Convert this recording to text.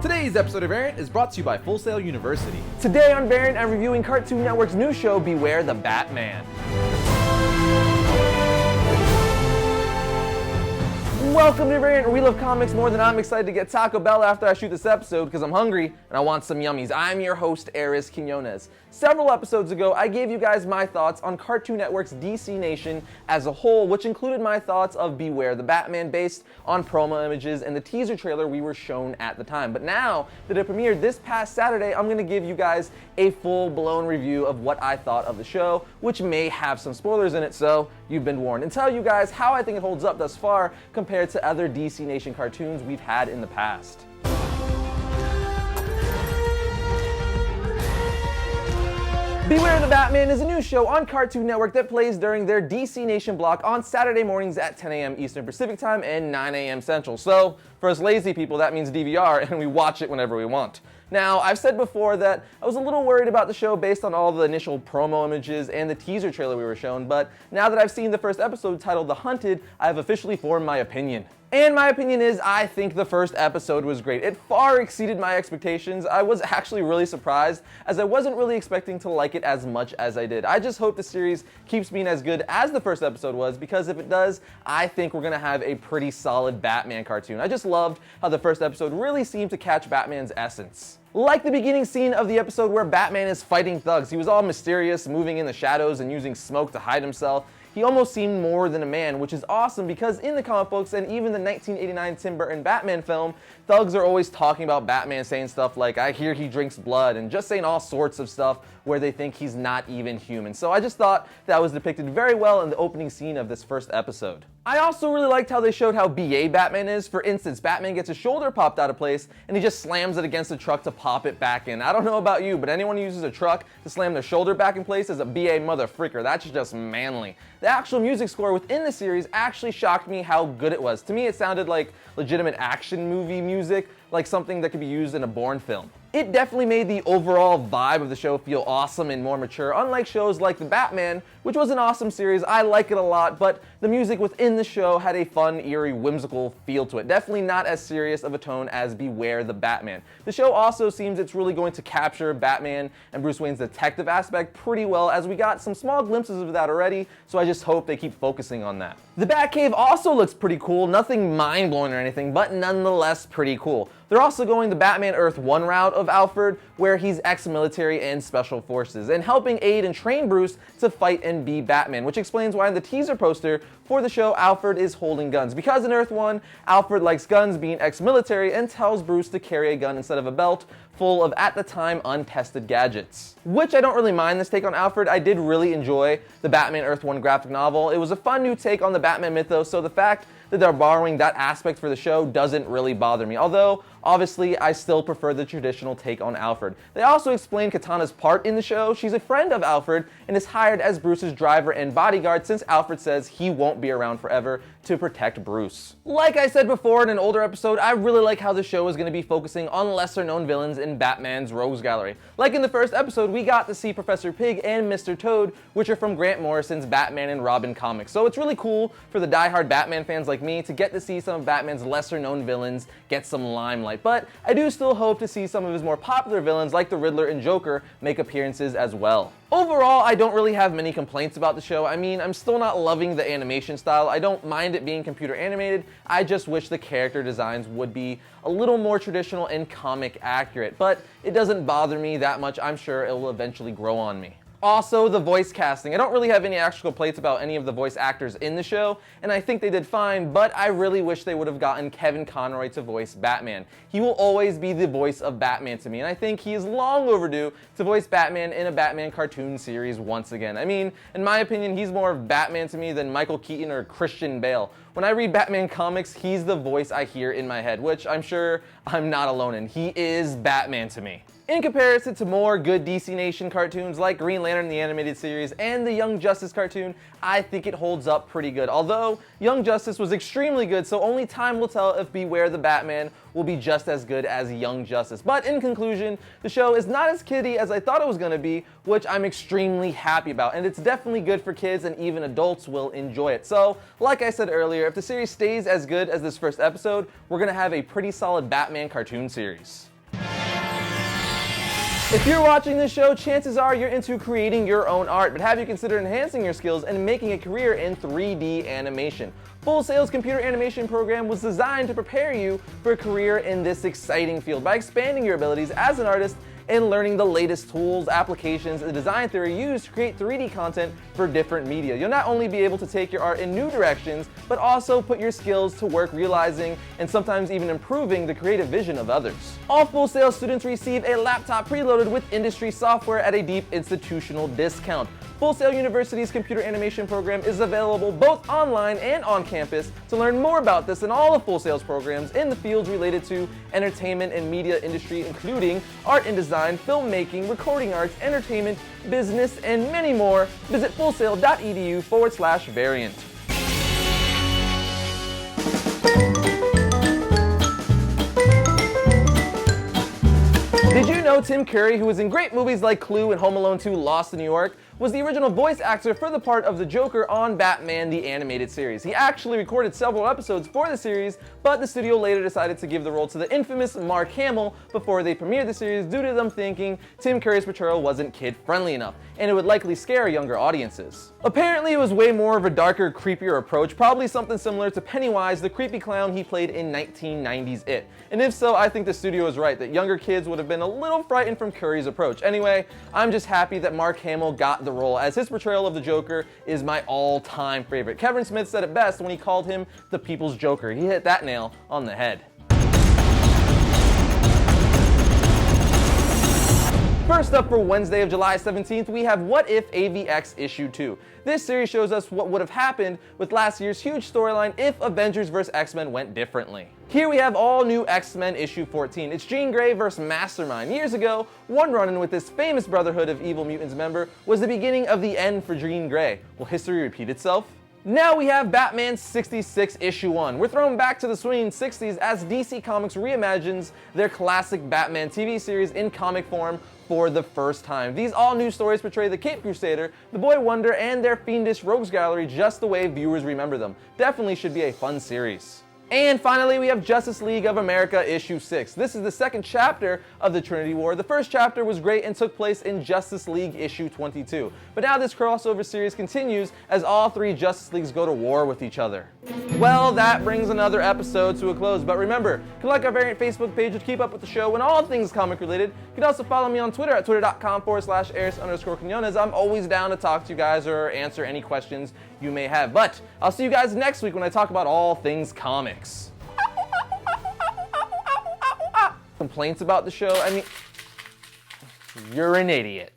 Today's episode of Variant is brought to you by Full Sail University. Today on Variant, I'm reviewing Cartoon Network's new show, Beware the Batman. Welcome to Variant, where we love comics more than I'm excited to get Taco Bell after I shoot this episode because I'm hungry and I want some yummies. I'm your host, Arris. Several episodes ago, I gave you guys my thoughts on Cartoon Network's DC Nation as a whole, which included my thoughts of Beware the Batman based on promo images and the teaser trailer we were shown at the time. But now that it premiered this past Saturday, I'm going to give you guys a full-blown review of what I thought of the show, which may have some spoilers in it, so you've been warned, and tell you guys how I think it holds up thus far compared to other DC Nation cartoons we've had in the past. Beware the Batman is a new show on Cartoon Network that plays during their DC Nation block on Saturday mornings at 10 a.m. Eastern Pacific Time and 9 a.m. Central. So, for us lazy people, that means DVR, and we watch it whenever we want. Now, I've said before that I was a little worried about the show based on all the initial promo images and the teaser trailer we were shown, but now that I've seen the first episode titled The Hunted, I have officially formed my opinion. And my opinion is, I think the first episode was great. It far exceeded my expectations. I was actually really surprised, as I wasn't really expecting to like it as much as I did. I just hope the series keeps being as good as the first episode was, because if it does, I think we're gonna have a pretty solid Batman cartoon. I just loved how the first episode really seemed to catch Batman's essence. Like the beginning scene of the episode where Batman is fighting thugs. He was all mysterious, moving in the shadows and using smoke to hide himself. He almost seemed more than a man, which is awesome because in the comic books and even the 1989 Tim Burton Batman film, thugs are always talking about Batman saying stuff like, "I hear he drinks blood," and just saying all sorts of stuff where they think he's not even human. So I just thought that was depicted very well in the opening scene of this first episode. I also really liked how they showed how BA Batman is. For instance, Batman gets his shoulder popped out of place and he just slams it against the truck to pop it back in. I don't know about you, but anyone who uses a truck to slam their shoulder back in place is a BA motherfreaker. That's just manly. The actual music score within the series actually shocked me how good it was. To me, it sounded like legitimate action movie music, like something that could be used in a Bourne film. It definitely made the overall vibe of the show feel awesome and more mature, unlike shows like The Batman, which was an awesome series. I like it a lot, but the music within the show had a fun, eerie, whimsical feel to it. Definitely not as serious of a tone as Beware the Batman. The show also seems it's really going to capture Batman and Bruce Wayne's detective aspect pretty well, as we got some small glimpses of that already, so I just hope they keep focusing on that. The Batcave also looks pretty cool, nothing mind-blowing or anything, but nonetheless pretty cool. They're also going the Batman Earth 1 route of Alfred, where he's ex-military and special forces, and helping aid and train Bruce to fight and be Batman, which explains why in the teaser poster for the show, Alfred is holding guns. Because in Earth 1, Alfred likes guns, being ex-military, and tells Bruce to carry a gun instead of a belt full of, at the time, untested gadgets. Which I don't really mind this take on Alfred. I did really enjoy the Batman Earth 1 graphic novel. It was a fun new take on the Batman mythos, so the fact that they're borrowing that aspect for the show doesn't really bother me. Although, obviously, I still prefer the traditional take on Alfred. They also explain Katana's part in the show. She's a friend of Alfred and is hired as Bruce's driver and bodyguard since Alfred says he won't be around forever to protect Bruce. Like I said before in an older episode, I really like how the show is going to be focusing on lesser known villains in Batman's rogues gallery. Like in the first episode, we got to see Professor Pig and Mr. Toad, which are from Grant Morrison's Batman and Robin comics. So it's really cool for the diehard Batman fans like me to get to see some of Batman's lesser known villains get some limelight. But I do still hope to see some of his more popular villains like the Riddler and Joker make appearances as well. Overall, I don't really have many complaints about the show. I mean, I'm still not loving the animation style. I don't mind it being computer animated. I just wish the character designs would be a little more traditional and comic accurate. But it doesn't bother me that much. I'm sure it will eventually grow on me. Also, the voice casting. I don't really have any actual complaints about any of the voice actors in the show, and I think they did fine, but I really wish they would have gotten Kevin Conroy to voice Batman. He will always be the voice of Batman to me, and I think he is long overdue to voice Batman in a Batman cartoon series once again. I mean, in my opinion, he's more of Batman to me than Michael Keaton or Christian Bale. When I read Batman comics, he's the voice I hear in my head, which I'm sure I'm not alone in. He is Batman to me. In comparison to more good DC Nation cartoons like Green Lantern the Animated Series and the Young Justice cartoon, I think it holds up pretty good. Although Young Justice was extremely good, so only time will tell if Beware the Batman will be just as good as Young Justice. But in conclusion, the show is not as kiddie as I thought it was going to be, which I'm extremely happy about, and it's definitely good for kids and even adults will enjoy it. So, like I said earlier, if the series stays as good as this first episode, we're going to have a pretty solid Batman cartoon series. If you're watching this show, chances are you're into creating your own art, but have you considered enhancing your skills and making a career in 3D animation? Full Sail's computer animation program was designed to prepare you for a career in this exciting field by expanding your abilities as an artist and learning the latest tools, applications, and design theory used to create 3D content for different media. You'll not only be able to take your art in new directions, but also put your skills to work realizing and sometimes even improving the creative vision of others. All Full Sail students receive a laptop preloaded with industry software at a deep institutional discount. Full Sail University's computer animation program is available both online and on campus. To learn more about this and all of Full Sail's programs in the fields related to entertainment and media industry, including art and design, filmmaking, recording arts, entertainment, business, and many more, visit fullsail.edu/variant. Did you know Tim Curry, who was in great movies like Clue and Home Alone 2: Lost in New York, was the original voice actor for the part of the Joker on Batman the Animated Series? He actually recorded several episodes for the series, but the studio later decided to give the role to the infamous Mark Hamill before they premiered the series due to them thinking Tim Curry's portrayal wasn't kid-friendly enough, and it would likely scare younger audiences. Apparently it was way more of a darker, creepier approach, probably something similar to Pennywise, the creepy clown he played in 1990's It. And if so, I think the studio is right that younger kids would have been a little frightened from Curry's approach. Anyway, I'm just happy that Mark Hamill got the role, as his portrayal of the Joker is my all-time favorite. Kevin Smith said it best when he called him the people's Joker. He hit that nail on the head. First up for Wednesday of July 17th, we have What If AVX Issue 2. This series shows us what would have happened with last year's huge storyline if Avengers vs. X-Men went differently. Here we have all new X-Men issue 14. It's Jean Grey vs. Mastermind. Years ago, one run-in with this famous Brotherhood of Evil Mutants member was the beginning of the end for Jean Grey. Will history repeat itself? Now we have Batman 66 issue 1. We're thrown back to the swinging 60s as DC Comics reimagines their classic Batman TV series in comic form for the first time. These all-new stories portray the Caped Crusader, the Boy Wonder, and their fiendish rogues gallery just the way viewers remember them. Definitely should be a fun series. And finally, we have Justice League of America issue 6. This is the second chapter of the Trinity War. The first chapter was great and took place in Justice League issue 22. But now this crossover series continues as all three Justice Leagues go to war with each other. Well, that brings another episode to a close. But remember, you can like our Variant Facebook page to keep up with the show and all things comic related. You can also follow me on Twitter at twitter.com/Arris_Quinones. I'm always down to talk to you guys or answer any questions you may have. But I'll see you guys next week when I talk about all things comics. Complaints about the show? I mean, you're an idiot.